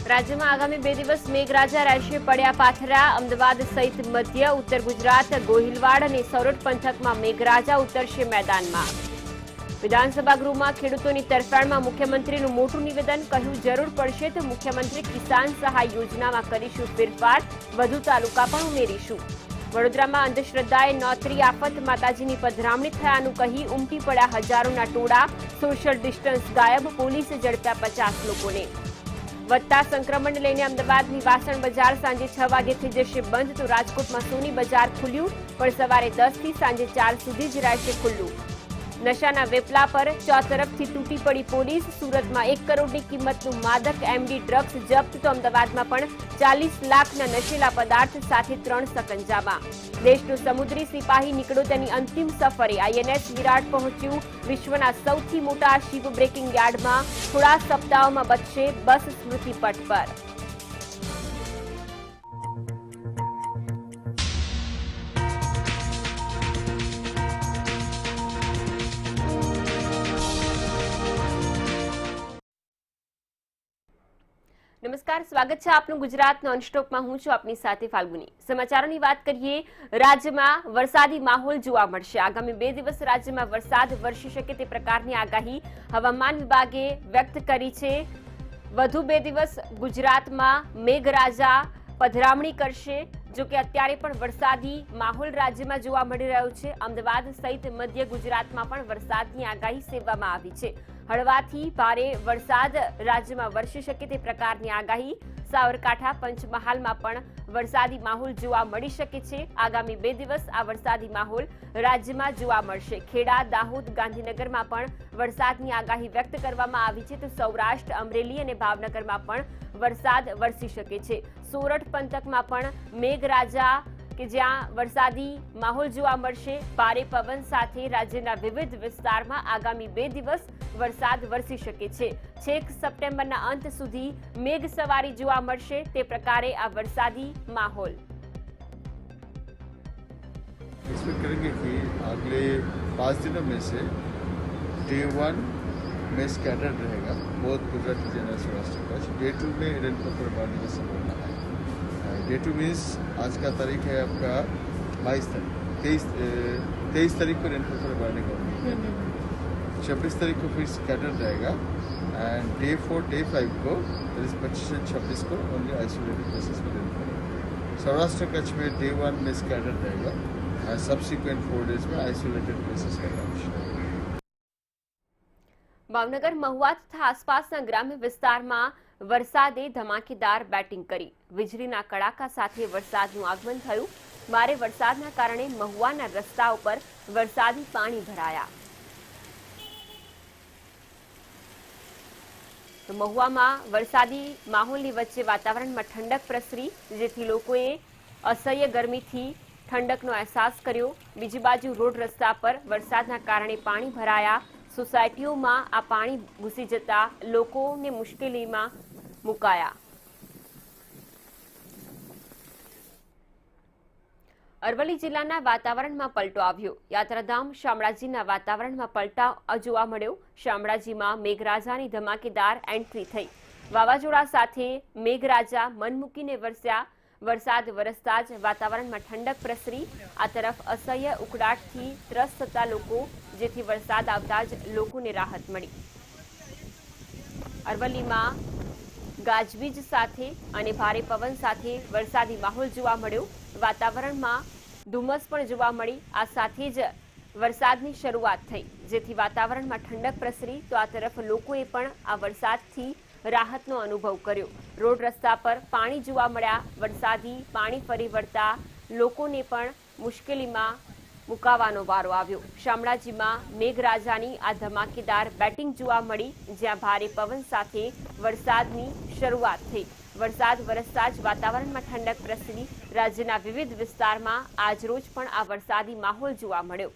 રાજ્યમાં આગામી 2 દિવસ મેઘરાજા રહેશે પડ્યા પાથરા અમદાવાદ સહિત મધ્ય ઉત્તર ગુજરાત ગોહિલવાડ અને સોરઠ પંથકમાં મેઘરાજા ઉતરશે મેદાનમાં વિધાનસભા ગૃહમાં ખેડૂતોની તરફેણમાં મુખ્યમંત્રીનું મોટું નિવેદન કહ્યું જરૂર પડશે તો મુખ્યમંત્રી કિસાન સહાય યોજનામાં કરીશું ફેરફાર વધુ તાલુકા પણ ઉમેરીશું વડોદરામાં અંધશ્રદ્ધાએ નોતરી આફત માતાજીની પધરામણી થયાનું કહી ઉમટી પડ્યા હજારોના ટોળા સોશિયલ ડિસ્ટન્સ ગાયબ પોલીસે ઝડપ્યા 50 લોકોને વધતા સંક્રમણને લઈને અમદાવાદની વાસણ બજાર સાંજે 6 વાગે થઈ જશે બંધ તો રાજકોટમાં સોની બજાર ખુલ્યું પણ સવારે 10 થી સાંજે 4 સુધી જ રહેશે ખુલ્લું નશાના વેપલા પર ચોતરફથી તૂટી પડી પોલીસ સુરતમાં 1 કરોડની કિંમતનું માદક એમડી ડ્રગ્સ જપ્ત તો અમદાવાદમાં પણ 40 લાખના નશીલા પદાર્થ સાથે 3 સકંજામાં દેશનો સમુદ્રી સિપાહી નીકળ્યો તેની અંતિમ સફરે આઈએનએસ વિરાટ પહોંચ્યું વિશ્વના સૌથી મોટા શિપ બ્રેકિંગ યાર્ડમાં થોડા સપ્તાહોમાં બચશે બસ સ્મૃતિપટ પર નમસ્કાર સ્વાગત છે આપનું ગુજરાત નોનસ્ટોપમાં હું છું આપની સાથે ફાલ્ગુની સમાચારોની વાત કરીએ રાજ્યમાં વરસાદી માહોલ જોવા મળશે આગામી 2 દિવસ રાજ્યમાં વરસાદ વરસી શકે તે પ્રકારની આગાહી હવામાન વિભાગે વ્યક્ત કરી છે વધુ 2 દિવસ ગુજરાતમાં મેઘરાજા પધરામણી કરશે જો કે અત્યારે પણ વરસાદી માહોલ રાજ્યમાં જોવા મળી રહ્યો છે અમદાવાદ સહિત મધ્ય ગુજરાતમાં પણ વરસાદની આગાહી સેવવામાં આવી છે હળવાથી ભારે વરસાદ રાજ્યમાં વરસી શકે તે પ્રકારની આગાહી સાબરકાંઠા પંચમહાલમાં પણ વરસાદી માહોલ જોવા મળી શકે છે આગામી 2 દિવસ આ વરસાદી માહોલ રાજ્યમાં જોવા મળશે ખેડા દાહોદ ગાંધીનગરમાં પણ વરસાદની આગાહી વ્યક્ત કરવામાં આવી છે તો સૌરાષ્ટ્ર અમરેલી અને ભાવનગરમાં પણ વરસાદ વરસી શકે છે સોરઠ પંથકમાં પણ મેઘરાજા કે જ્યાં વરસાદી માહોલ જોવા મળશે ભારે પવન સાથે રાજ્યના વિવિધ વિસ્તારમાં આગામી 2 દિવસ વરસાદ વરસી શકે છે છેક સપ્ટેમ્બરના અંત સુધી મેઘ સવારી જોવા મળશે તે પ્રકારે આ વરસાદી માહોલ एक्सपेक्ट करेंगे कि अगले 5 दिनों में से डे 1 में स्कैटर्ड रहेगा बहुत गुजरात जनरल सौराष्ट्र कच्छ डे 2 में रेनफॉल पर बढ़ने की संभावना है डे 2 मीन्स आज का तारीख है आपका 22 तारीख 23 तारीख को रेनफॉल पर बढ़ने का उम्मीद है 26 तारीख को फिर स्कैटर्ड रहेगा एंड डे 4 डे 5 को 25 और 26 को ओनली आइसोलेटेड प्लेसेस में रेनफॉल सौराष्ट्र कच्छ में डे 1 में स्कैटर्ड रहेगा and subsequent 4 days में isolated places का नाम ભાવનગર મહુવા તથા આસપાસના ગ્રામ્ય વિસ્તારમાં વરસાદે ધમાકેદાર બેટિંગ કરી વીજળીના કડાકા સાથે વરસાદનું આગમન થયું ભારે વરસાદના કારણે મહુવાના રસ્તા ઉપર વરસાદી પાણી ભરાયા તો મહુવામાં વરસાદી માહોલની વચ્ચે વાતાવરણમાં ઠંડક પ્રસરી જેથી લોકોએ અસહ્ય ગરમીથી ઠંડકનો અહેસાસ કર્યો બીજી બાજુ રોડ રસ્તા પર વરસાદના કારણે પાણી ભરાયા સોસાયટીઓમાં આ પાણી ઘૂસી જતા લોકોને મુશ્કેલીમાં મુકાયા અરવલ્લી જિલ્લાના વાતાવરણમાં પલટો આવ્યો યાત્રાધામ શામળાજીના વાતાવરણમાં પલટા જોવા મળ્યો શામળાજીમાં મેઘરાજાની ધમાકેદાર એન્ટ્રી થઈ વાવાઝોડા સાથે મેઘરાજા મન મૂકીને વરસ્યા વરસાદ વરસતા જ વાતાવરણમાં ઠંડક પ્રસરી આ તરફ અસહ્ય ઉકળાટથી ત્રસ્ત થતા લોકો જેથી વરસાદ આવતા જ લોકોને રાહત મળી અરવલ્લીમાં ગાજવીજ સાથે અને ભારે પવન સાથે વરસાદી માહોલ જોવા મળ્યો વાતાવરણમાં ધુમ્મસ પણ જોવા મળી આ સાથે જ વરસાદની શરૂઆત થઈ જેથી વાતાવરણમાં ઠંડક પ્રસરી તો આ તરફ લોકોએ પણ આ વરસાદથી રાહતનો અનુભવ કર્યો રોડ રસ્તા પર પાણી જોવા મળ્યા વરસાદી પાણી ફરી વળતા લોકોને પણ મુશ્કેલીમાં મુકાવાનો વારો આવ્યો શામળાજીમાં મેઘરાજાની આ ધમાકેદાર બેટિંગ જોવા મળી જ્યાં ભારે પવન સાથે વરસાદની શરૂઆત થઈ વરસાદ વરસતા જ વાતાવરણમાં ઠંડક પ્રસરી રાજ્યના વિવિધ વિસ્તારમાં આજરોજ પણ આ વરસાદી માહોલ જોવા મળ્યો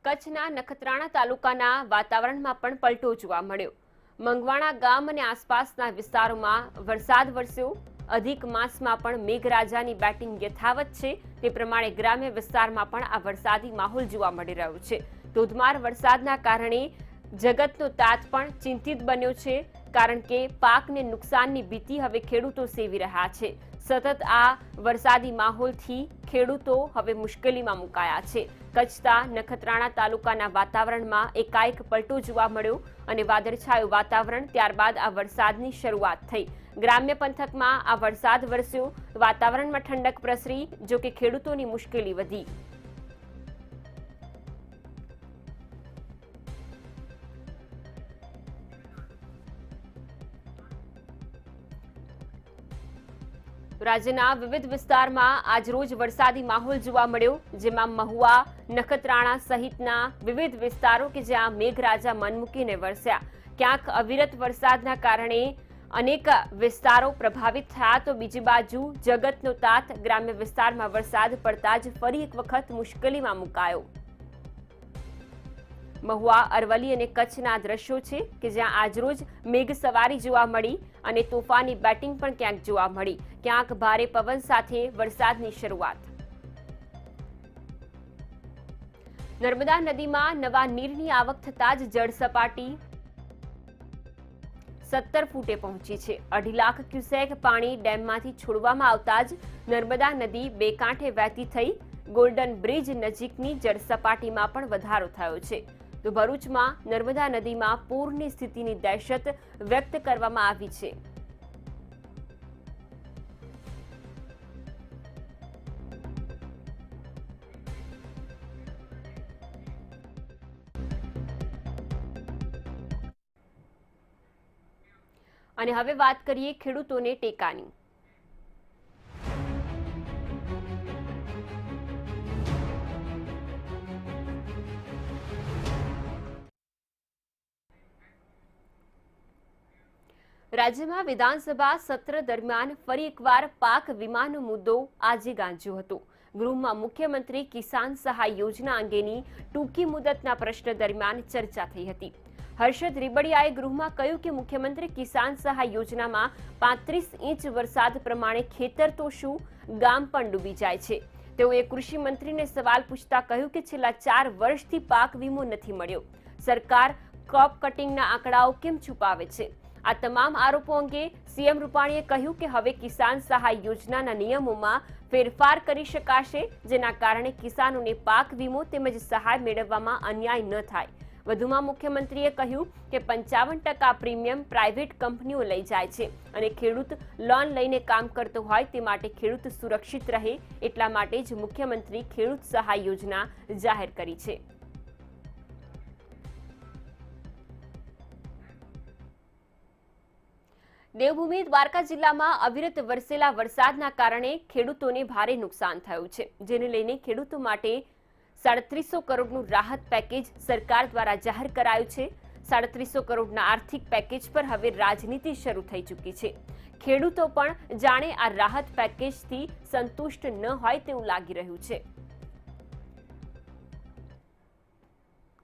કચ્છના નખત્રાણા તાલુકાના વાતાવરણમાં પણ પલટો જોવા મળ્યો મંગવાણા ગામ અને આસપાસના વિસ્તારોમાં વરસાદ વરસ્યો અધિક માસમાં પણ મેઘરાજાની બેટિંગ યથાવત છે તે પ્રમાણે ગ્રામ્ય વિસ્તારમાં પણ આ વરસાદી માહોલ જોવા મળી રહ્યો છે ધોધમાર વરસાદના કારણે જગતનો તાત પણ ચિંતિત બન્યો છે, કારણ કે પાકને નુકસાનની ભીતિ હવે ખેડૂતો સેવી રહ્યા છે. સતત આ વરસાદી માહોલથી ખેડૂતો હવે મુશ્કેલીમાં મુકાયા છે. કચ્છના નખત્રાણા તાલુકાના વાતાવરણમાં એકાએક પલટો જોવા મળ્યો અને વાદળછાયું વાતાવરણ, ત્યારબાદ આ વરસાદની શરૂઆત થઈ. ગ્રામ્ય પંથકમાં આ વરસાદ વરસ્યો, વાતાવરણમાં ઠંડક પ્રસરી, જો કે ખેડૂતોની મુશ્કેલી વધી. રાજ્યના વિવિધ વિસ્તારમાં આજરોજ વરસાદી માહોલ જોવા મળ્યો, જેમાં મહુવા, નખત્રાણા સહિતના વિવિધ વિસ્તારો કે જ્યાં મેઘરાજા મન મૂકીને વરસ્યા. ક્યાંક અવિરત વરસાદના કારણે અનેક વિસ્તારો પ્રભાવિત થયા, તો બીજી બાજુ જગતનો તાત ગ્રામ્ય વિસ્તારમાં વરસાદ પડતા જ ફરી એક વખત મુશ્કેલીમાં મુકાયો. મહુવા, અરવલ્લી અને કચ્છના દ્રશ્યો છે કે જ્યાં આજરોજ મેઘ સવારી જોવા મળી અને તોફાની બેટિંગ પણ ક્યાંક જોવા મળી. ક્યાંક ભારે પવન સાથે વરસાદની શરૂઆત. નર્મદા નદીમાં નવા નીરની આવક થતાં જ જળ સપાટી 17 ફૂટે પહોંચી છે. 2.5 લાખ ક્યુસેક પાણી ડેમમાંથી છોડવામાં આવતા જ નર્મદા નદી બે કાંઠે વહેતી થઈ. ગોલ્ડન બ્રિજ નજીકની જળ સપાટીમાં પણ વધારો થયો છે. તો ભરૂચમાં નર્મદા નદીમાં પૂરની સ્થિતિની દહેશત વ્યક્ત કરવામાં આવી છે. અને હવે વાત કરીએ ખેડૂતોને ટેકાની. રાજ્યમાં વિધાનસભા સત્ર દરમિયાન ફરી એકવાર પાક વીમાનો મુદ્દો આજે ગાંજ્યો હતો. ગૃહમાં મુખ્યમંત્રી કિસાન સહાય યોજના અંગેની ટૂંકી મુદતના પ્રશ્ન દરમિયાન ચર્ચા થઈ હતી. હર્ષદ રીબડિયાએ ગૃહમાં કહ્યું કે મુખ્યમંત્રી કિસાન સહાય યોજનામાં 35 ઇંચ વરસાદ પ્રમાણે ખેતર તો શું, ગામ પણ ડૂબી જાય છે. તેઓએ કૃષિ મંત્રીને સવાલ પૂછતા કહ્યું કે છેલ્લા 4 વર્ષથી પાક વીમો નથી મળ્યો. સરકાર ક્રોપ કટિંગના આંકડાઓ કેમ છુપાવે છે? આ તમામ આરોપો અંગે સીએમ રૂપાણીએ કહ્યું કે હવે કિસાન સહાય યોજનાના નિયમોમાં ફેરફાર કરી શકાશે, જેના કારણે કિસાનોને પાક વીમો તેમજ સહાય મેળવવામાં અન્યાય ન થાય. વધુમાં મુખ્યમંત્રીએ કહ્યું કે 55% પ્રીમિયમ પ્રાઇવેટ કંપનીઓ લઈ જાય છે અને ખેડૂત લોન લઈને કામ કરતો હોય તે માટે ખેડૂત સુરક્ષિત રહે, એટલા માટે જ મુખ્યમંત્રી ખેડૂત સહાય યોજના જાહેર કરી છે. દેવભૂમિ દ્વારકા જિલ્લામાં અવિરત વરસેલા વરસાદના કારણે ખેડૂતોને ભારે નુકસાન થયું છે, જેને લઈને ખેડૂતો માટે 350 કરોડનું રાહત પેકેજ સરકાર દ્વારા જાહેર કરાયું છે. 350 કરોડના આર્થિક પેકેજ પર હવે રાજનીતિ શરૂ થઈ ચૂકી છે. ખેડૂતો પણ જાણે આ રાહત પેકેજથી સંતુષ્ટ ન હોય તેવું લાગી રહ્યું છે.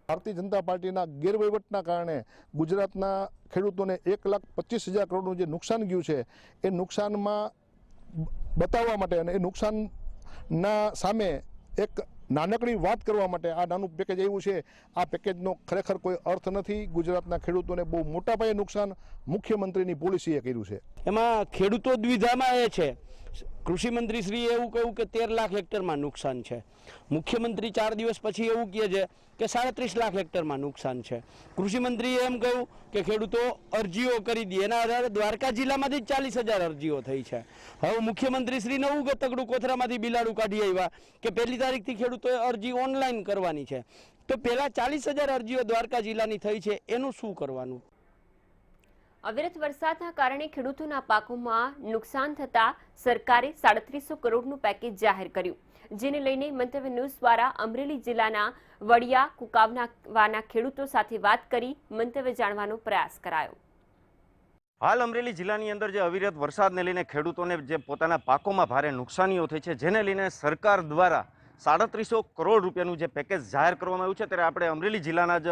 ભારતીય જનતા પાર્ટીના ગેરવહીવટના કારણે ગુજરાતના ખેડૂતોને 1,25,000 કરોડનું જે નુકસાન ગયું છે, એ નુકસાનમાં બતાવવા માટે અને એ નુકસાનના સામે એક નાનકડી વાત કરવા માટે આ નાનું પેકેજ આવ્યું છે. આ પેકેજનો ખરેખર કોઈ અર્થ નથી. ગુજરાતના ખેડૂતોને બહુ મોટા પાયે નુકસાન મુખ્યમંત્રીની પોલિસીએ કર્યું છે. એમાં ખેડૂતો દ્વિધામાં એ છે. કૃષિ મંત્રી શ્રીએ એવું કહ્યું કે 13 લાખ હેક્ટરમાં નુકસાન છે. મુખ્યમંત્રી 4 દિવસ પછી એવું કહે છે કે 37 લાખ હેક્ટરમાં નુકસાન છે. કૃષિ મંત્રીએ એમ કહ્યું કે ખેડૂતો અરજીઓ કરી દે, એના આધારે દ્વારકા જિલ્લામાંથી 40,000 અરજીઓ થઈ છે. હવે મુખ્યમંત્રી શ્રી નવું તગડું કોથરામાંથી બિલાડું કાઢી આવ્યા કે 1લી તારીખથી ખેડૂતોએ અરજી ઓનલાઈન કરવાની છે. તો પહેલા 40,000 અરજીઓ દ્વારકા જિલ્લાની થઈ છે, એનું શું કરવાનું? અવિરત વરસાદના કારણે ખેડૂતોના પાકોમાં નુકસાન થતા સરકારે 350 કરોડનું પેકેજ જાહેર કર્યું, જેને લઈને મંતવ્ય ન્યૂઝ દ્વારા અમરેલી જિલ્લાના વડિયા કુકાવાના ખેડૂતો સાથે વાત કરી મંતવ્ય જાણવાનો પ્રયાસ કરાયો. હાલ અમરેલી જિલ્લાની અંદર જે અવિરત વરસાદને લઈને ખેડૂતોને જે પોતાના પાકોમાં ભારે નુકસાનીઓ થઈ છે, જેને લઈને સરકાર દ્વારા 3700 કરોડ રૂપિયાનું જે પેકેજ જાહેર કરવામાં આવ્યું છે, ત્યારે આપણે અમરેલી જિલ્લાના જ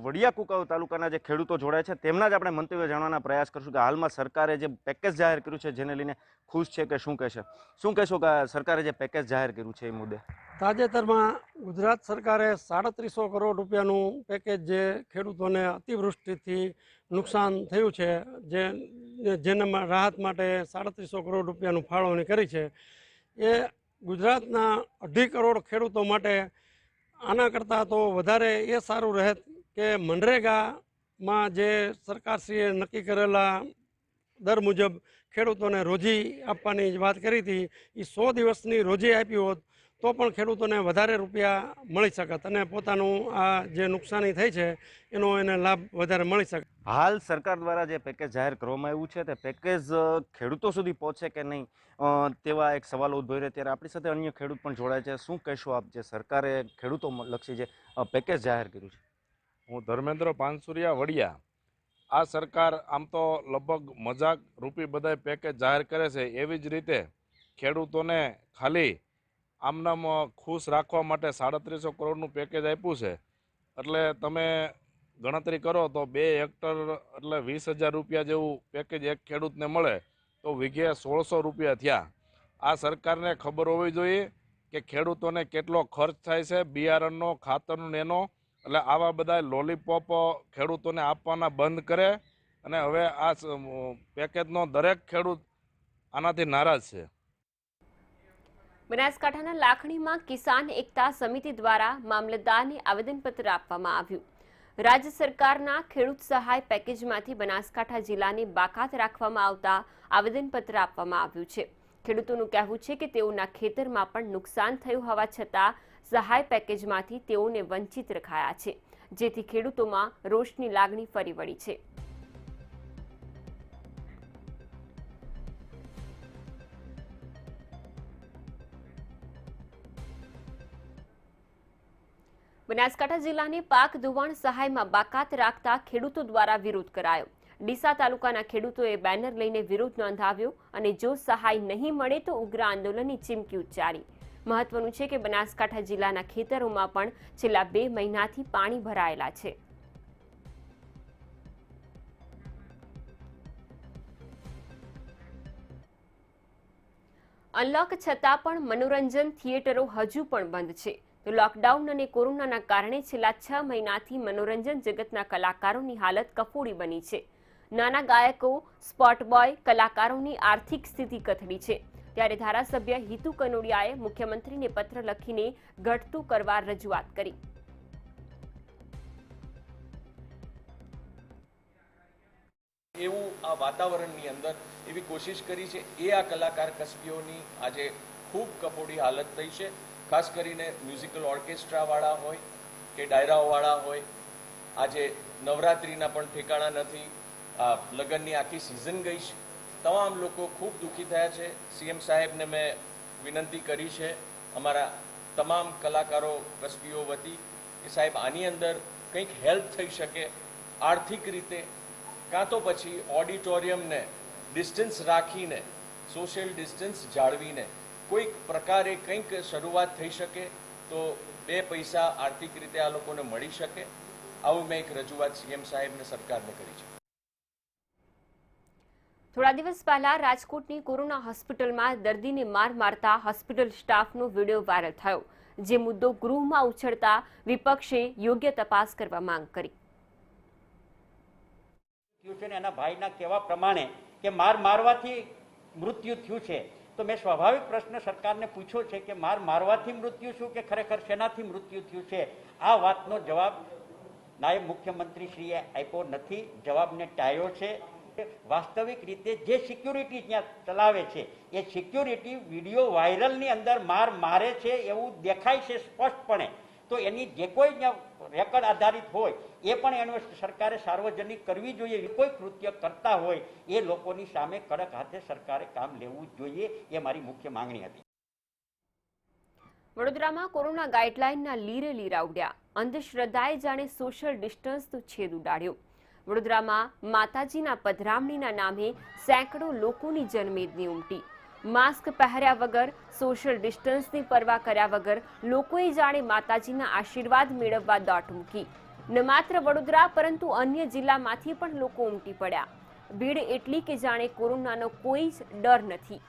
વડિયા કુકાવ તાલુકાના જે ખેડૂતો જોડાય છે તેમના જ આપણે મંતવ્ય જાણવાના પ્રયાસ કરશું કે હાલમાં સરકારે જે પેકેજ જાહેર કર્યું છે જેને લઈને ખુશ છે કે શું કહેશે? શું કહેશો કે સરકારે જે પેકેજ જાહેર કર્યું છે એ મુદ્દે? તાજેતરમાં ગુજરાત સરકારે 3700 કરોડ રૂપિયાનું પેકેજ જે ખેડૂતોને અતિવૃષ્ટિથી નુકસાન થયું છે જેના રાહત માટે 3700 કરોડ રૂપિયાનું ફાળવણી કરી છે. એ ગુજરાતના 2.5 કરોડ ખેડૂતો માટે આના કરતાં તો વધારે એ સારું રહે કે મનરેગામાં જે સરકારશ્રીએ નક્કી કરેલા દર મુજબ ખેડૂતોને રોજી આપવાની વાત કરી હતી એ 100 દિવસની રોજી આપી હોત તો પણ ખેડૂતોને વધારે રૂપિયા મળી શકત અને પોતાનું આ જે નુકસાની થઈ છે એનો એને લાભ વધારે મળી શકે. હાલ સરકાર દ્વારા જે પેકેજ જાહેર કરવામાં આવ્યું છે તે પેકેજ ખેડૂતો સુધી પહોંચે કે નહીં તેવા એક સવાલો ઉદ્ભવી રહ્યા, ત્યારે આપણી સાથે અન્ય ખેડૂત પણ જોડાય છે. શું કહેશો આપ જે સરકારે ખેડૂતો લક્ષી જે પેકેજ જાહેર કર્યું છે? હું ધર્મેન્દ્ર પાનસુરિયા, વડિયા. આ સરકાર આમ તો લગભગ મજાક રૂપી બધાય પેકેજ જાહેર કરે છે, એવી જ રીતે ખેડૂતોને ખાલી આમનામ ખુશ રાખવા માટે 3700 કરોડનું પેકેજ આપ્યું છે. એટલે તમે ગણતરી કરો તો 2 હેક્ટર એટલે 20,000 રૂપિયા જેવું પેકેજ એક ખેડૂતને મળે તો વીઘે 1600 રૂપિયા થયા. આ સરકારને ખબર હોવી જોઈએ કે ખેડૂતોને કેટલો ખર્ચ થાય છે બિયારણનો, ખાતરનો, એનો. એટલે આવા બધા લોલીપોપ ખેડૂતોને આપવાના બંધ કરે અને હવે આ પેકેજનો દરેક ખેડૂત આનાથી નારાજ છે. બનાસકાંઠાના લાખણીમાં કિસાન એકતા સમિતિ દ્વારા મામલતદારને આવેદનપત્ર આપવામાં આવ્યું. રાજ્ય સરકારના ખેડૂત સહાય પેકેજમાંથી બનાસકાંઠા જિલ્લાને બાકાત રાખવામાં આવતા આવેદનપત્ર આપવામાં આવ્યું છે. ખેડૂતોનું કહેવું છે કે તેઓના ખેતરમાં પણ નુકસાન થયું હોવા છતાં સહાય પેકેજમાંથી તેઓને વંચિત રખાયા છે, જેથી ખેડૂતોમાં રોષની લાગણી ફરી વળી છે. બનાસકાંઠા જિલ્લાને પાક ધોવાણ સહાયમાં બાકાત રાખતા ખેડૂતો દ્વારા વિરોધ કરાયો. ડીસા તાલુકાના ખેડૂતોએ બેનર લઈને વિરોધ નોંધાવ્યો અને જો સહાય નહીં મળે તો ઉગ્ર આંદોલનની ચીમકી ઉચ્ચારી. મહત્વનું છે કે બનાસકાંઠા જિલ્લાના ખેતરોમાં પણ છેલ્લા 2 મહિનાથી પાણી ભરાયેલા છે. અનલોક છતાં પણ મનોરંજન થિયેટરો હજુ પણ બંધ છે. તો લોકડાઉન અને કોરોનાના કારણે છેલ્લા 6 મહિનાથી મનોરંજન જગતના કલાકારોની હાલત કફોડી બની છે. નાના ગાયકો, સ્પોટ બોય કલાકારોની આર્થિક સ્થિતિ કથળી છે. ત્યારે ધારાસભ્ય હિતુ કનોડિયાએ મુખ્યમંત્રીને પત્ર લખીને ઘટતું કરવા રજૂઆત કરી. એવું આ વાતાવરણની અંદર એવી કોશિશ કરી છે. એ આ કલાકાર કસબીઓની આજે ખૂબ કફોડી હાલત થઈ છે. ખાસ કરીને મ્યુઝિકલ ઓર્કેસ્ટ્રાવાળા હોય કે ડાયરાઓવાળા હોય, આજે નવરાત્રિના પણ ઠેકાણા નથી. લગ્નની આખી સિઝન ગઈ છે. તમામ લોકો ખૂબ દુઃખી થયા છે. સીએમ સાહેબને મેં વિનંતી કરી છે અમારા તમામ કલાકારો કસબીઓ વતી કે સાહેબ આની અંદર કંઈક હેલ્પ થઈ શકે આર્થિક રીતે, કાં તો પછી ઓડિટોરિયમને ડિસ્ટન્સ રાખીને, સોશિયલ ડિસ્ટન્સ જાળવીને કોઈક પ્રકારે કંઈક શરૂઆત થઈ શકે તો 2 પૈસા આર્થિક રીતે આ લોકોને મળી શકે. આવું મેં એક રજૂઆત સીએમ સાહેબને સરકારને કરી છે. થોડા દિવસ પહેલા રાજકોટની કોરોના હોસ્પિટલમાં દર્દીને માર મારતા હોસ્પિટલ સ્ટાફનો વિડીયો વાયરલ થયો, જે મુદ્દો ગૃહમાં ઉછળતા વિપક્ષે યોગ્ય તપાસ કરવા માંગ કરી. એના ભાઈના કહેવા પ્રમાણે કે મારવાથી મૃત્યુ થયું છે, તો મેં સ્વાભાવિક પ્રશ્ન સરકારને પૂછ્યો છે કે મારવાથી મૃત્યુ શું કે ખરેખર શેનાથી મૃત્યુ થયું છે? આ વાતનો જવાબ નાયબ મુખ્યમંત્રીશ્રીએ આપ્યો નથી. જવાબને ટાળ્યો છે. વાસ્તવિક રીતે જે સિક્યુરિટી ત્યાં ચલાવે છે એ સિક્યુરિટી વિડીયો વાયરલની અંદર મારે છે એવું દેખાય છે સ્પષ્ટપણે. તો એની જે કોઈ રેકર્ડ આધારિત હોય એ પણ એનો સરકારે સાર્વજનિક કરવી જોઈએ. કોઈ કૃત્ય કરતા હોય એ લોકોની સામે કડક હાથે સરકારે કામ લેવું જોઈએ, એ મારી મુખ્ય માંગણી હતી. વડોદરામાં કોરોના ગાઈડલાઈનના લીરે લીરા ઉડ્યા. અંધશ્રદ્ધાએ જાણે સોશિયલ ડિસ્ટન્સનો છેદ ઉડાડ્યો. વડોદરામાં માતાજીના પધરામણીના નામે સેંકડો લોકોની જનમેદની ઉમટી. માસ્ક પહેર્યા વગર, સોશિયલ ડિસ્ટન્સની પરવા કર્યા વગર લોકોએ જાણે માતાજીના આશીર્વાદ મેળવવા દોટ મૂકી. ન માત્ર વડોદરા પરંતુ અન્ય જિલ્લામાંથી પણ લોકો ઉમટી પડ્યા. ભીડ એટલી કે જાણે કોરોનાનો કોઈ જ ડર નથી.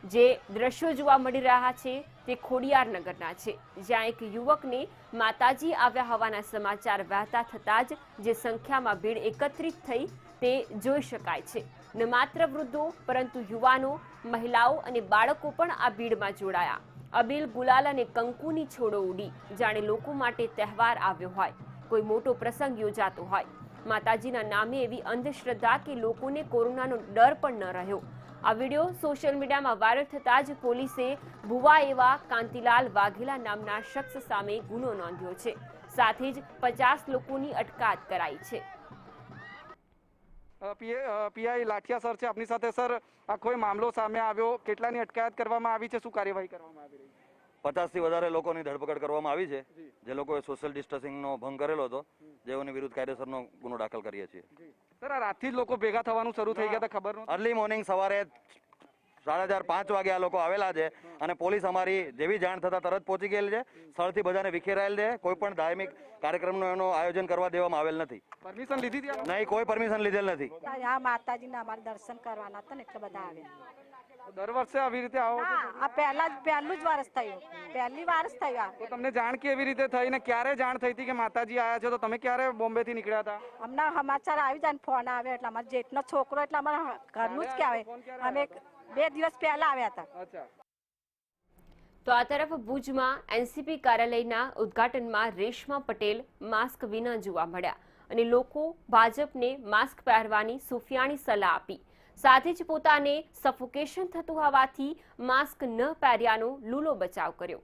જે દ્રશ્યો જોવા મળી રહ્યા છે તે ખોડિયારનગરના છે, જ્યાં એક યુવકને માતાજી આવ્યા હોવાના સમાચાર વહેતા થતાં જ જે સંખ્યામાં ભીડ એકત્રિત થઈ તે જોઈ શકાય છે. ન માત્ર વૃદ્ધો પરંતુ યુવાનો, મહિલાઓ અને બાળકો પણ આ ભીડમાં જોડાયા. અબીલ, ગુલાલ અને કંકુની છોડો ઉડી, જાણે લોકો માટે તહેવાર આવ્યો હોય, કોઈ મોટો પ્રસંગ યોજાતો હોય. માતાજીના નામે એવી અંધશ્રદ્ધા કે લોકોને કોરોનાનો ડર પણ ન રહ્યો. આ વિડીયો સોશિયલ મીડિયામાં વાયરલ થતાં જ પોલીસે ભુવા એવા કાંતિલાલ વાઘેલા નામના શખ્સ સામે ગુનો નોંધ્યો છે. સાથે જ 50 લોકોની અટકાયત કરાઈ છે. પીઆઈ લાઠિયા સર છે આપની સાથે. સર, આખો મામલો સામે આવ્યો, કેટલાની અટકાયત કરવામાં આવી છે, શું કાર્યવાહી કરવામાં આવી રહી છે? 50 થી વધારે લોકોની ધરપકડ કરવામાં આવી છે, જે લોકોએ સોશિયલ ડિસ્ટન્સિંગનો ભંગ કરેલો હતો, જેઓની વિરુદ્ધ કાયદેસરનો ગુનો દાખલ કરીએ છીએ. સર, આ રાતથી જ લોકો ભેગા થવાનું શરૂ થઈ ગયા હતા, ખબર નહોતી? અર્લી મોર્નિંગ સવારે 4:30-5 વાગે આ લોકો આવેલા છે અને પોલીસ અમારી જેવી જાણ થતા તરત પહોંચી ગયેલ છે. સ્થળથી બધાને વિખેરાયેલ છે. કોઈ પણ ધાર્મિક કાર્યક્રમનું એનું આયોજન કરવા દેવામાં આવેલ નથી. પરમિશન લીધી હતી? નહીં, કોઈ પરમિશન લીધેલ નથી. આ માતાજીના અમારે દર્શન કરવાના હતા ને એટલે બધા આવ્યા. દર વર્ષે આવી રીતે આવો છો? આ પહેલું જ વર્ષ થયું, પહેલી વાર જ થયું. તો તમને જાણ કેવી રીતે થઈ ને ક્યારે જાણ થઈ હતી કે માતાજી આયા છે? તો તમે ક્યારે બોમ્બે થી નીકળ્યા હતા? અમને સમાચાર આવી જાય ને ફોન આવે એટલે અમારા જેઠનો છોકરો એટલે અમારા ઘરનું જ કહેવાય. અમે 2 દિવસ પહેલા આવ્યા હતા. અચ્છા. તો આ તરફ ભુજમાં એનસીપી કાર્યાલયના ઉદ્ઘાટનમાં રેશમા પટેલ માસ્ક વિના જોવા મળ્યા અને લોકો ભાજપને માસ્ક પહેરવાની સુફિયાણી સલાહ આપી. સાથે જ પોતાને સફોકેશન થતું હોવાથી માસ્ક ન પહેર્યાનો લૂલો બચાવ કર્યો.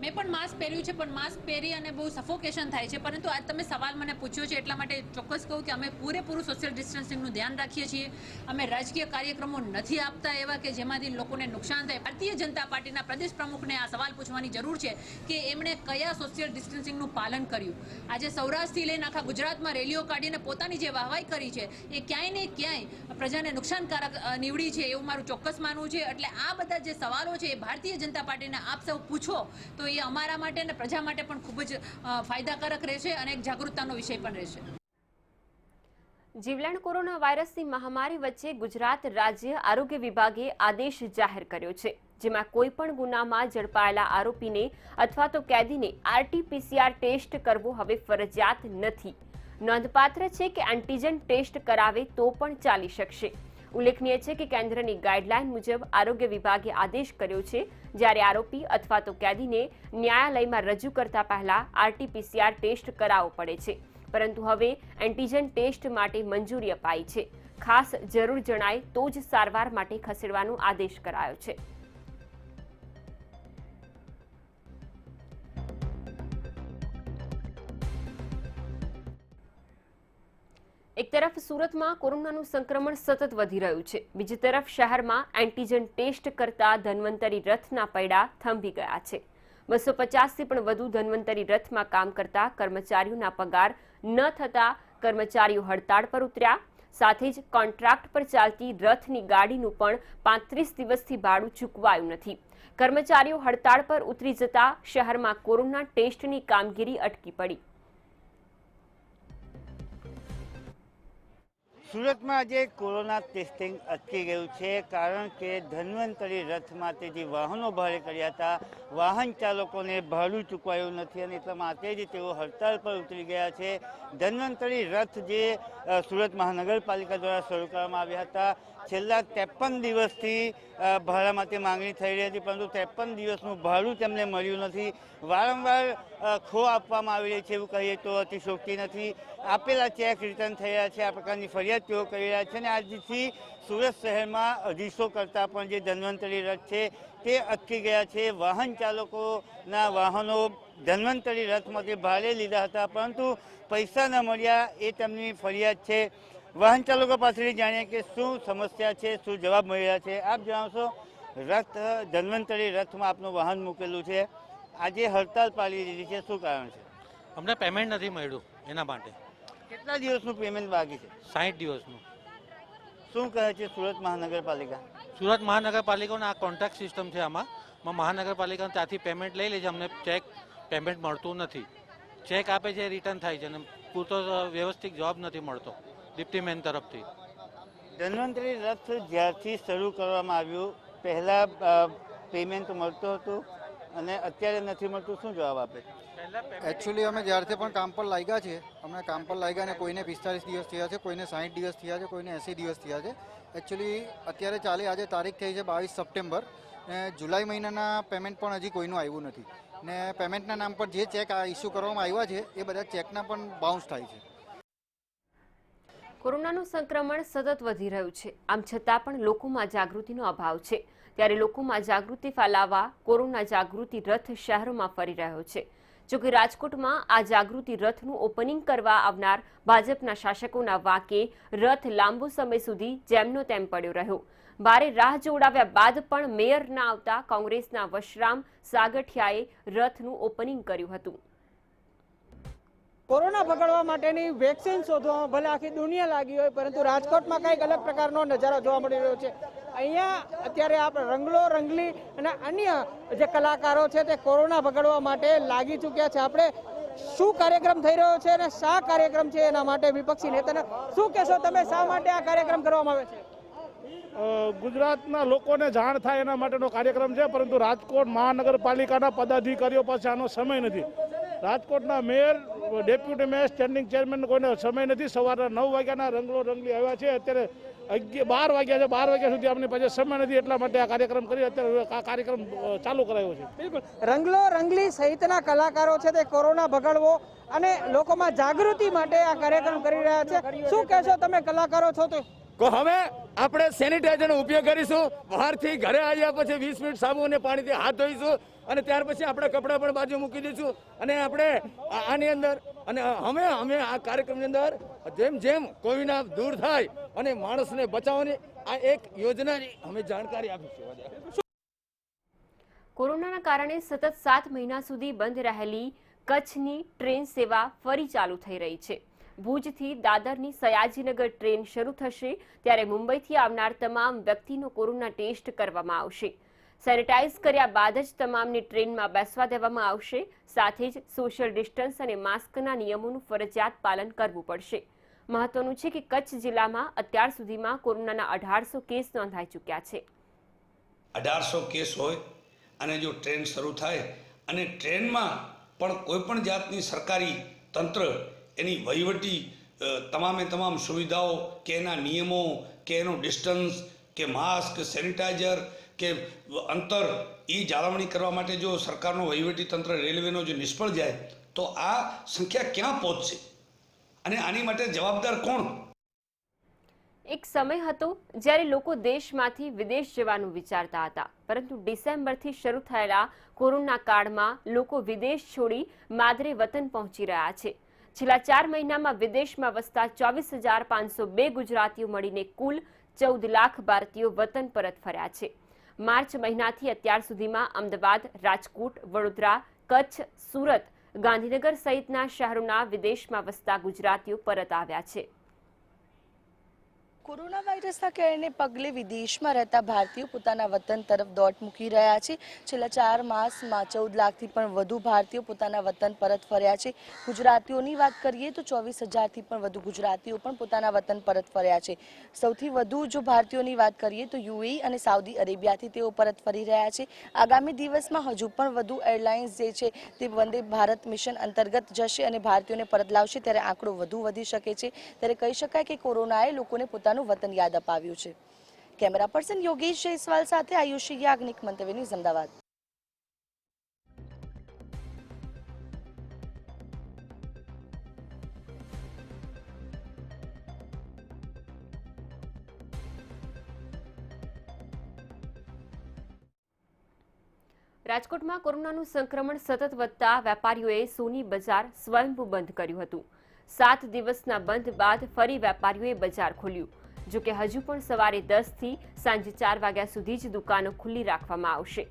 મેં પણ માસ્ક પહેર્યું છે, પણ માસ્ક પહેરી અને બહુ સફોકેશન થાય છે. પરંતુ આજ તમે સવાલ મને પૂછ્યો છે એટલા માટે ચોક્કસ કહું કે અમે પૂરેપૂરું સોશિયલ ડિસ્ટન્સિંગનું ધ્યાન રાખીએ છીએ. અમે રાજકીય કાર્યક્રમો નથી આપતા એવા કે જેમાંથી લોકોને નુકસાન થાય. ભારતીય જનતા પાર્ટીના પ્રદેશ પ્રમુખને આ સવાલ પૂછવાની જરૂર છે કે એમણે કયા સોશિયલ ડિસ્ટન્સિંગનું પાલન કર્યું. આજે સૌરાષ્ટ્રથી લઈને આખા ગુજરાતમાં રેલીઓ કાઢીને પોતાની જે વાહવાઈ કરી છે એ ક્યાંય ને ક્યાંય પ્રજાને નુકસાનકારક નીવડી છે એવું મારું ચોક્કસ માનવું છે. એટલે આ બધા જે સવાલો છે એ ભારતીય જનતા પાર્ટીને આપ સૌ પૂછો તો એ અમારા માટે અને પ્રજા માટે પણ ખૂબ જ ફાયદાકારક રહેશે અને એક જાગૃતતાનો વિષય પણ રહેશે. જીવલેણ કોરોના વાયરસની મહામારી વચ્ચે ગુજરાત રાજ્ય આરોગ્ય વિભાગે આદેશ જાહેર કર્યો છે, જેમાં કોઈ પણ ગુનામાં ઝડપાયેલા આરોપીને અથવા તો કેદીને RT-PCR ટેસ્ટ કરવો હવે ફરજિયાત નથી. નોંધપાત્ર છે કે એન્ટીજન ટેસ્ટ કરાવે તો પણ ચાલી શકશે. ઉલ્લેખનીય છે કે કેન્દ્રની ગાઈડલાઈન મુજબ આરોગ્ય વિભાગે આદેશ કર્યો છે, જ્યારે આરોપી અથવા તો કેદીને ન્યાયાલયમાં રજૂ કરતા પહેલા RT-PCR ટેસ્ટ કરાવવો પડે છે. પરંતુ હવે એન્ટીજન ટેસ્ટ માટે મંજૂરી અપાઈ છે. ખાસ જરૂર જણાય તો જ સારવાર માટે ખસેડવાનો આદેશ કરાયો છે. એક તરફ સુરતમાં કોરોનાનું સંક્રમણ સતત વધી રહ્યું છે, બીજી તરફ શહેરમાં એન્ટીજન ટેસ્ટ કરતા ધન્વંતરી રથના પૈડા થંભી ગયા છે. 250થી પણ વધુ ધન્વંતરી રથમાં કામ કરતા કર્મચારીઓના પગાર ન થતા કર્મચારીઓ હડતાળ પર ઉતર્યા. સાથે જ કોન્ટ્રાક્ટ પર ચાલતી રથની ગાડીનું પણ 35 દિવસથી ભાડું ચૂકવાયું નથી. કર્મચારીઓ હડતાળ પર ઉતરી જતા શહેરમાં કોરોના ટેસ્ટની કામગીરી અટકી પડી. સુરતમાં આજે કોરોના ટેસ્ટિંગ અટકી ગયું છે, કારણ કે ધન્વંતરી રથ માટે જે વાહનો ભાડે કર્યા હતા, વાહન ચાલકોને ભાડું ચૂકવાયું નથી અને એટલા માટે જ તેઓ હડતાળ પર ઉતરી ગયા છે. ધન્વંતરી રથ જે સુરત મહાનગરપાલિકા દ્વારા શરૂ કરવામાં આવ્યા હતા, છેલ્લા 53 દિવસથી ભાડા માટે માંગણી થઈ રહી હતી, પરંતુ 53 દિવસનું ભાડું તેમને મળ્યું નથી. વારંવાર ખો આપવામાં આવી રહી છે એવું કહીએ તો અતિશયોક્તિ નથી. આપેલા ચેક રિટર્ન થઈ રહ્યા છે, આ પ્રકારની ફરિયાદ તેઓ કરી રહ્યા છે. અને આજથી સુરત શહેરમાં 250 કરતાં પણ જે ધન્વંતરી રથ છે તે અટકી ગયા છે. વાહન ચાલકોના વાહનો ધન્વંતરી રથમાંથી ભાડે લીધા હતા, પરંતુ પૈસા ન મળ્યા એ તેમની ફરિયાદ છે. વાહન ચાલકો પાસેથી જાણીએ કે શું સમસ્યા છે, શું જવાબ મળી રહ્યા છે. આપ જણાવશો, રથ ધન્વંતરી રથમાં આપનું વાહન મૂકેલું છે, આજે હડતાળ પાડી દીધી છે, શું કારણ છે? અમને પેમેન્ટ નથી મળ્યું, એના માટે. કેટલા દિવસનું પેમેન્ટ બાકી છે? 60 દિવસનું. શું કહે છે સુરત મહાનગરપાલિકા? સુરત મહાનગરપાલિકાનો આ કોન્ટ્રાક્ટ સિસ્ટમ છે. આમાં મહાનગરપાલિકા ત્યાંથી પેમેન્ટ લઈ લે છે, અમને ચેક પેમેન્ટ મળતું નથી. ચેક આપે છે, રિટર્ન થાય છે અને પૂરતો વ્યવસ્થિત જવાબ નથી મળતો ડિપ્ટીમેન તરફથી. ધન્વંતરી રથ જ્યારથી શરૂ કરવામાં આવ્યું પહેલાં પેમેન્ટ મળતું હતું અને અત્યારે નથી મળતું, શું જવાબ આપે? એકચ્યુઅલી અમે જ્યારથી પણ કામ પર લાગ્યા છે, અમે કામ પર લાગ્યા અને કોઈને 45 દિવસ થયા છે, કોઈને 60 દિવસ થયા છે, કોઈને 80 દિવસ થયા છે. એકચ્યુઅલી અત્યારે ચાલે, આજે તારીખ થઈ છે 22 સપ્ટેમ્બર ને જુલાઈ મહિનાના પેમેન્ટ પણ હજી કોઈનું આવ્યું નથી ને પેમેન્ટના નામ પર જે ચેક ઇસ્યુ કરવામાં આવ્યા છે એ બધા ચેકના પણ બાઉન્સ થાય છે. કોરોનાનું સંક્રમણ સતત વધી રહ્યું છે, આમ છતાં પણ લોકોમાં જાગૃતિનો અભાવ છે. ત્યારે લોકોમાં જાગૃતિ ફેલાવવા કોરોના જાગૃતિ રથ શહેરોમાં ફરી રહ્યો છે. જોકે રાજકોટમાં આ જાગૃતિ રથનું ઓપનિંગ કરવા આવનાર ભાજપના શાસકોના વાંકે રથ લાંબો સમય સુધી જેમનો તેમ પડ્યો રહ્યો. ભારે રાહ જોડાવ્યા બાદ પણ મેયર ના આવતા કોંગ્રેસના વશરામ સાગઠિયાએ રથનું ઓપનિંગ કર્યું હતું. કોરોના ભગાડવા માટેની વેક્સિન શોધવામાં ભલે આખી દુનિયા લાગી હોય, પરંતુ રાજકોટમાં કંઈક અલગ પ્રકારનો નજારો જોવા મળી રહ્યો છે. અહીંયા અત્યારે આપણે રંગલો રંગલી અને અન્ય જે કલાકારો છે તે કોરોના ભગાડવા માટે લાગી ચૂક્યા છે. આપણે શું કાર્યક્રમ થઈ રહ્યો છે અને શા કાર્યક્રમ છે એના માટે વિપક્ષી નેતાને શું કહેશો તમે? શા માટે આ કાર્યક્રમ કરવામાં આવે છે? ગુજરાતના લોકોને જાણ થાય એના માટેનો કાર્યક્રમ છે, પરંતુ રાજકોટ મહાનગરપાલિકાના પદાધિકારીઓ પાસે આનો સમય નથી. રાજકોટના mayor, deputy mayor, standing chairman કોઈને સમય નથી. સવારના 9 વાગ્યાના રંગલો રંગલી આવ્યા છે, અત્યારે 12 વાગ્યા છે. 12 વાગ્યા સુધી આપણી પાસે સમય નથી, એટલા માટે આ કાર્યક્રમ કરી અત્યારે આ કાર્યક્રમ ચાલુ કરાયો છે. બિલકુલ, રંગલો રંગલી સહિતના કલાકારો છે તે કોરોના ભગાડવો અને લોકોમાં જાગૃતિ માટે આ કાર્યક્રમ કરી રહ્યા છે. શું કહેશો તમે? કલાકારો છો તો હવે આપણે સેનિટાઈઝરનો ઉપયોગ કરીશું. બહારથી ઘરે આવ્યા પછી 20 મિનિટ સાબુ અને પાણીથી હાથ ધોઈશું અને ત્યાર પછી આપણે કપડાં પણ બાજુ મૂકી દઈશું અને આપણે આની અંદર અને અમે આ કાર્યક્રમની અંદર જેમ જેમ કોવિડ દૂર થાય અને માણસને બચાવવાની આ એક યોજનાની અમે જાણકારી આપીશું. કોરોનાના કારણે સતત 7 મહિના સુધી બંધ રહેલી કચ્છની ટ્રેન સેવા ફરી ચાલુ થઈ રહી છે. ભુજથી દાદરની સયાજીનગર ટ્રેન શરૂ થશે ત્યારે મુંબઈથી આવનાર તમામ વ્યક્તિનો કોરોના ટેસ્ટ કરવામાં આવશે. સેનિટાઈઝ કર્યા બાદ જ તમામને ટ્રેનમાં બેસવા દેવામાં આવશે. સાથે જ સોશિયલ ડિસ્ટન્સ અને માસ્કના નિયમોનું ફરજિયાત પાલન કરવું પડશે. મહત્વનું છે કે કચ્છ જિલ્લામાં અત્યાર સુધીમાં કોરોનાના 1800 કેસ નોંધાઈ ચૂક્યા છે. 1800 કેસ હોય અને જો ટ્રેન શરૂ થાય અને ટ્રેનમાં પણ કોઈ પણ જાતની સરકારી તંત્ર એની વહીવટી તમામે તમામ સુવિધાઓ કે એના નિયમો કે એનું ડિસ્ટન્સ કે માસ્ક, સેનિટાઈઝર કે અંતર એ જાળવણી કરવા માટે જો સરકારનો વહીવટી તંત્ર રેલવેનો જો નિષ્ફળ જાય તો આ સંખ્યા ક્યાં પહોંચશે અને આની માટે જવાબદાર કોણ? એક સમય હતો જ્યારે લોકો દેશમાંથી વિદેશ જવાનું વિચારતા હતા, પરંતુ ડિસેમ્બરથી શરૂ થયેલા કોરોના કાળમાં લોકો વિદેશ છોડી માદરે વતન પહોંચી રહ્યા છે. છેલ્લા 4 મહિનામાં વિદેશમાં વસતા 24,502 ગુજરાતીઓ મળીને કુલ 14 લાખ ભારતીયો વતન પરત ફર્યા છે. માર્ચ મહિનાથી અત્યાર સુધીમાં અમદાવાદ, રાજકોટ, વડોદરા, કચ્છ, સુરત, ગાંધીનગર સહિતના શહેરોના વિદેશમાં વસતા ગુજરાતીઓ પરત આવ્યા છે. કોરોના વાયરસના કારણે પગલે વિદેશમાં રહેતા ભારતીયો પોતાના વતન તરફ દોટ મૂકી રહ્યા છે. છેલ્લા 4 માસમાં 14 લાખથી પણ વધુ ભારતીયો પોતાના વતન પરત ફર્યા છે. ગુજરાતીઓની વાત કરીએ તો 24,000થી પણ વધુ ગુજરાતીઓ પણ પોતાના વતન પરત ફર્યા છે. સૌથી વધુ જો ભારતીયોની વાત કરીએ તો યુએઈ અને સાઉદી અરેબિયાથી તેઓ પરત ફરી રહ્યા છે. આગામી દિવસમાં હજુ પણ વધુ એરલાઇન્સ જે છે તે વંદે ભારત મિશન અંતર્ગત જશે અને ભારતીયોને પરત લાવશે, ત્યારે આંકડો વધુ વધી શકે છે. ત્યારે કહી શકાય કે કોરોનાએ લોકોને પોતાનું વતન યાદ અપાવ્યું છે. કેમેરા પર્સન યોગેશ જયસ્વાલ સાથે આયુષી યાજ્ઞિક, મંતવ્ય ન્યૂઝ, અમદાવાદ. રાજકોટમાં કોરોનાનું સંક્રમણ સતત વધતા વેપારીઓએ સોની બજાર સ્વયંભૂ બંધ કર્યું હતું. 7 દિવસના બંધ બાદ ફરી વેપારીઓએ બજાર ખોલ્યું. જોકે હજુ પણ સવારે 10થી સાંજે 4 વાગ્યા સુધી જ દુકાનો ખુલ્લી રાખવામાં આવશે.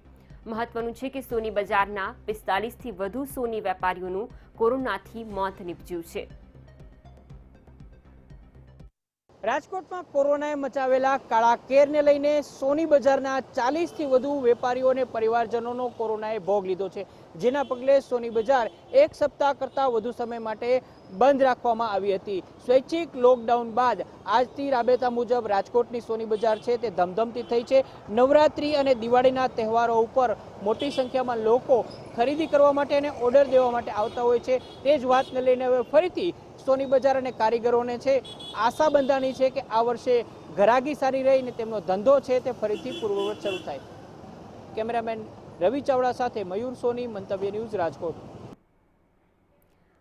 મહત્વનું છે કે સોની બજારના 45થી વધુ સોની વેપારીઓનું કોરોનાથી મોત નીપજ્યું છે. રાજકોટમાં કોરોનાએ મચાવેલા કાળા કેરને લઈને સોની બજારના 40થી વધુ વેપારીઓ અને પરિવારજનોનો કોરોનાએ ભોગ લીધો છે, જેના પગલે સોની બજાર એક સપ્તાહ કરતાં વધુ સમય માટે બંધ રાખવામાં આવી હતી. સ્વૈચ્છિક લોકડાઉન બાદ આજથી રાબેતા મુજબ રાજકોટની સોની બજાર છે તે ધમધમતી થઈ છે. નવરાત્રી અને દિવાળીના તહેવારો ઉપર મોટી સંખ્યામાં લોકો ખરીદી કરવા માટે અને ઓર્ડર દેવા માટે આવતા હોય છે. તે જ વાતને લઈને હવે ફરીથી સોની બજાર અને કારીગરોને છે આશા બંધાણી છે કે આ વર્ષે ઘરાગી સારી રહીને તેમનો ધંધો છે તે ફરીથી પૂર્વવત શરૂ થાય. કેમેરામેન રવિ ચાવડા સાથે મયુર સોની, મંતવ્ય ન્યૂઝ, રાજકોટ.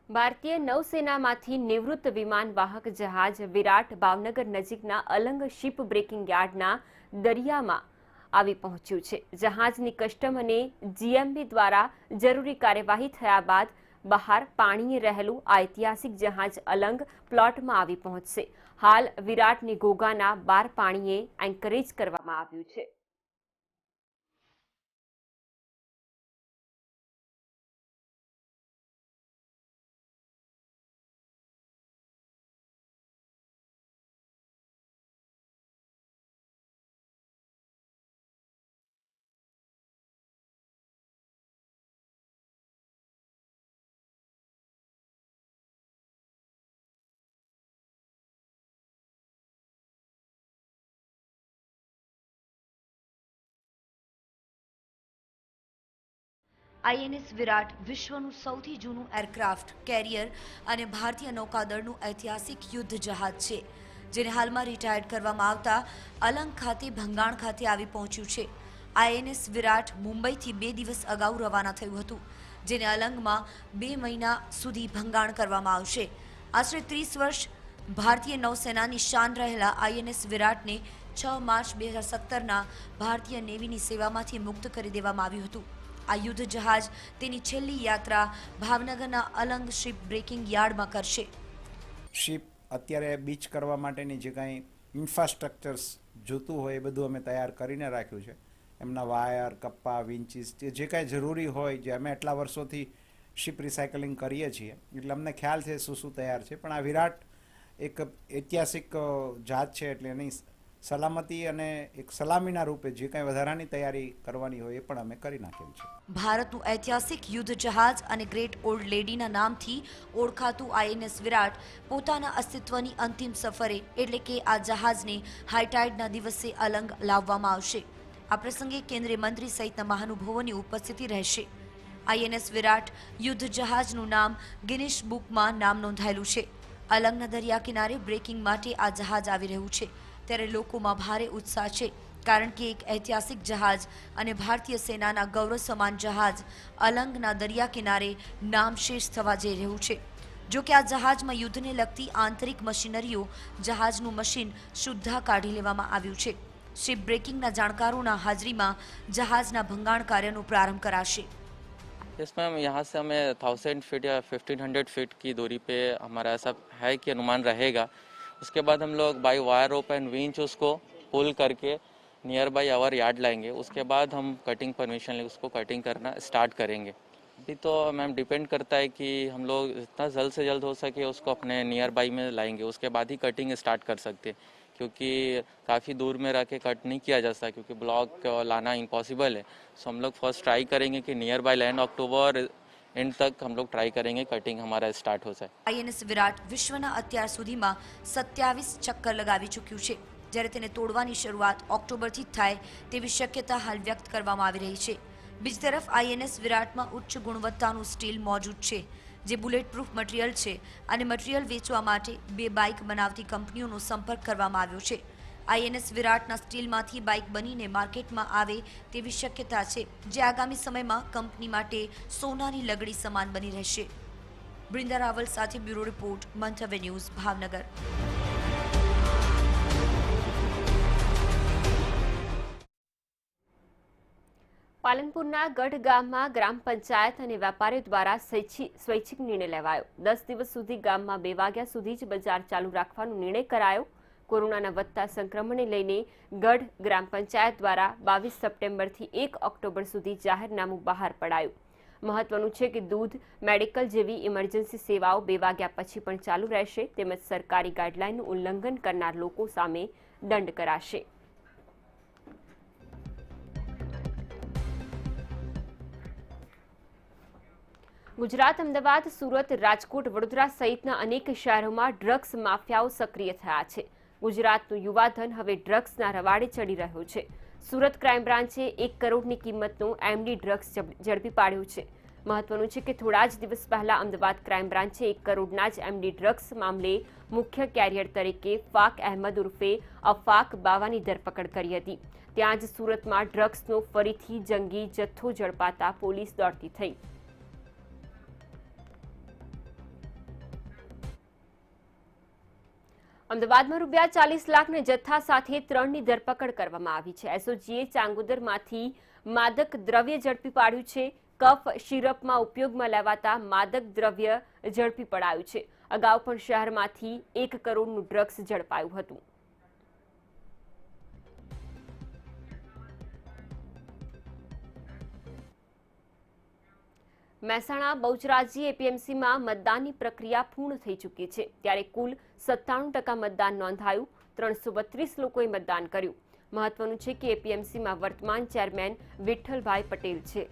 ભારતીય નૌસેનામાંથી નિવૃત્ત વિમાન વાહક જહાજ વિરાટ ભાવનગર નજીકના અલંગ શિપ બ્રેકિંગ યાર્ડના દરિયામાં આવી પહોંચ્યું છે. જહાજની કસ્ટમ અને જીએમબી દ્વારા જરૂરી કાર્યવાહી થયા બાદ બહાર પાણીએ રહેલું આ ઐતિહાસિક જહાજ અલંગ પ્લોટમાં આવી પહોંચશે. હાલ વિરાટની ઘોઘાના 12 પાણીએ એન્કરેજ કરવામાં આવ્યું છે. આઈએનએસ વિરાટ વિશ્વનું સૌથી જૂનું એરક્રાફ્ટ કેરિયર અને ભારતીય નૌકાદળનું ઐતિહાસિક યુદ્ધ જહાજ છે, જેને હાલમાં રિટાયર્ડ કરવામાં આવતા અલંગ ખાતે ભંગાણ ખાતે આવી પહોંચ્યું છે. આઈએનએસ વિરાટ મુંબઈથી 2 દિવસ અગાઉ રવાના થયું હતું, જેને અલંગમાં 2 મહિના સુધી ભંગાણ કરવામાં આવશે. આશરે 30 વર્ષ ભારતીય નૌસેનાની શાન રહેલા આઈએનએસ વિરાટને 6 માર્ચ 2017ના ભારતીય નેવીની સેવામાંથી મુક્ત કરી દેવામાં આવ્યું હતું. આ યુદ્ધ જહાજ તેની છેલ્લી યાત્રા ભાવનગરના અલંગ શિપ બ્રેકિંગ યાર્ડમાં કરશે. શિપ અત્યારે બીચ કરવા માટેની જે કાંઈ ઇન્ફ્રાસ્ટ્રક્ચર્સ જોતું હોય એ બધું અમે તૈયાર કરીને રાખ્યું છે. એમના વાયર, કપ્પા, વિન્ચીસ જે કાંઈ જરૂરી હોય, જે અમે એટલા વર્ષોથી શિપ રિસાયકલિંગ કરીએ છીએ એટલે અમને ખ્યાલ છે શું તૈયાર છે. પણ આ વિરાટ એક ઐતિહાસિક જહાજ છે એટલે એની સલામતી અને એક સલામીના રૂપે જે કાંઈ વધારાની તૈયારી કરવાની હોય એ પણ અમે કરી નાખેલ છે. ભારતનું ઐતિહાસિક યુદ્ધ જહાજ અને ગ્રેટ ઓલ્ડ લેડીના નામથી ઓળખાતું આઈએનએસ વિરાટ પોતાના અસ્તિત્વની અંતિમ સફરે એટલે કે આ જહાજને હાઈટાઇડના દિવસે અલંગ લાવવામાં આવશે. આ પ્રસંગે કેન્દ્રીય મંત્રી સહિતના મહાનુભાવોની ઉપસ્થિતિ રહેશે. આઈએનએસ વિરાટ યુદ્ધ જહાજનું નામ ગિનિસ બુકમાં નામ નોંધાયેલું છે. અલંગના દરિયા કિનારે બ્રેકિંગ માટે આ જહાજ આવી રહ્યું છે, ત્યારે લોકોમાં ભારે ઉત્સાહ છે, કારણ કે એક ઐતિહાસિક જહાજ અને ભારતીય સેનાના ગૌરવ સમાન જહાજ અલંગના દરિયા કિનારે નામશેષ થવા જઈ રહ્યું છે. જો કે આ જહાજમાં યુદ્ધને લગતી આંતરિક મશીનરીઓ જહાજનું મશીન શુદ્ધા કાઢી લેવામાં આવ્યું છે. શિપ બ્રેકિંગના જાણકારોના હાજરીમાં જહાજના ભંગાણ કાર્યનો પ્રારંभ कराशे. इसमें हम यहाँ से हमें 1000 फीट या 1500 फीट की दूरी पे हमारा ऐसा है कि अनुमान रहेगा. उसके बाद हम लोग by wire rope and winch उसको पुल करके नियर बाई आवर यार्ड लाएंगे. उसके बाद हम कटिंग परमिशन ले उसको कटिंग करना स्टार्ट करेंगे. अभी तो मैम डिपेंड करता है कि हम लोग जितना जल्द से जल्द हो सके उसको अपने नियर बाई में लाएंगे, उसके बाद ही कटिंग स्टार्ट कर सकते हैं, क्योंकि काफ़ी दूर में रह के कट नहीं किया जा सकता क्योंकि ब्लॉक लाना इम्पॉसिबल है. सो हम लोग फर्स्ट ट्राई करेंगे कि near by land October and तक हम लोग ट्राई करेंगे कटिंग हमारा स्टार्ट हो जाए. आईएनएस विराट विश्वના અત્યાર સુધીમાં 27 ચક્કર લગાવી ચૂક્યું છે, જ્યારે તેને તોડવાની શરૂઆત ઓક્ટોબરથી થાય તેવી શક્યતા હાલ વ્યક્ત કરવામાં આવી રહી છે. બીજી તરફ આઈએનએસ વિરાટમાં ઉચ્ચ ગુણવત્તાનું સ્ટીલ મોજૂદ છે, જે બુલેટ પ્રૂફ મટીરિયલ છે અને મટીરિયલ વેચવા માટે 2 બાઇક બનાવતી કંપનીઓનો સંપર્ક કરવામાં આવ્યો છે. આઈએનએસ વિરાટના સ્ટીલમાંથી બાઇક બનીને માર્કેટમાં આવે તેવી શક્યતા છે, જે આગામી સમયમાં કંપની માટે સોનાની લગડી સમાન બની રહેશે. બૃંદા રાવલ સાથે બ્યુરો રિપોર્ટ, મંતવ્ય ન્યૂઝ, ભાવનગર. પાલનપુરના ગઢ ગામમાં ગ્રામ પંચાયત અને વેપારીઓ દ્વારા સ્વૈચ્છિક નિર્ણય લેવાયો. 10 દિવસ સુધી ગામમાં 2 વાગ્યા સુધી જ બજાર ચાલુ રાખવાનો નિર્ણય કરાયો. કોરોનાના વધતા સંક્રમણને લઈને ગઢ ગ્રામ પંચાયત દ્વારા 22 સપ્ટેમ્બરથી 1 ઓક્ટોબર સુધી જાહેરનામું બહાર પડાયું. મહત્વનું છે કે દૂધ, મેડિકલ જેવી ઇમરજન્સી સેવાઓ 2 વાગ્યા પછી પણ ચાલુ રહેશે તેમજ સરકારી ગાઈડલાઈનનું ઉલ્લંઘન કરનાર લોકો સામે દંડ કરાશે. ગુજરાત, અમદાવાદ, સુરત, રાજકોટ, વડોદરા સહિતના અનેક શહેરોમાં ડ્રગ્સ માફિયાઓ સક્રિય થયા છે. ગુજરાતનું યુવાધન હવે ડ્રગ્સના રવાડે ચડી રહ્યો છે. સુરત ક્રાઇમ બ્રાન્ચે 1 કરોડની કિંમતનું એમડી ડ્રગ્સ ઝડપી પાડ્યું છે. મહત્વનું છે કે થોડા જ દિવસ પહેલા અમદાવાદ ક્રાઇમ બ્રાન્ચે 1 કરોડના જ એમડી ડ્રગ્સ મામલે મુખ્ય કેરિયર તરીકે ફાક અહેમદ ઉર્ફે અફાક બાવાની ધરપકડ કરી હતી. ત્યાં જ સુરતમાં ડ્રગ્સનો ફરીથી જંગી જથ્થો ઝડપાતા પોલીસ દોડતી થઈ. અમદાવાદમાં ₹40 લાખના જથ્થા સાથે 3ની ધરપકડ કરવામાં આવી છે. એસઓજીએ ચાંગોદરમાંથી માદક દ્રવ્ય ઝડપી પાડ્યું છે. કફ સિરપમાં ઉપયોગમાં લેવાતા માદક દ્રવ્ય ઝડપી પડાયું છે. અગાઉ પણ શહેરમાંથી 1 કરોડનું ડ્રગ્સ ઝડપાયું હતું. મહેસાણા બહુચરાજી એપીએમસીમાં મતદાનની પ્રક્રિયા પૂર્ણ થઈ ચૂકી છે. ત્યારે કુલ 97% મતદાન નોંધાયું. 332 લોકોએ મતદાન કર્યું. મહત્વનું છે કે એપીએમસીમાં વર્તમાન ચેરમેન વિઠ્ઠલભાઈ પટેલ છે.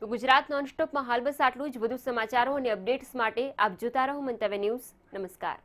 તો ગુજરાત નોનસ્ટોપમાં હાલ બસ આટલું જ. વધુ સમાચારો અને અપડેટ્સ માટે આપ જોતા રહો મંતવ્ય ન્યૂઝ. નમસ્કાર.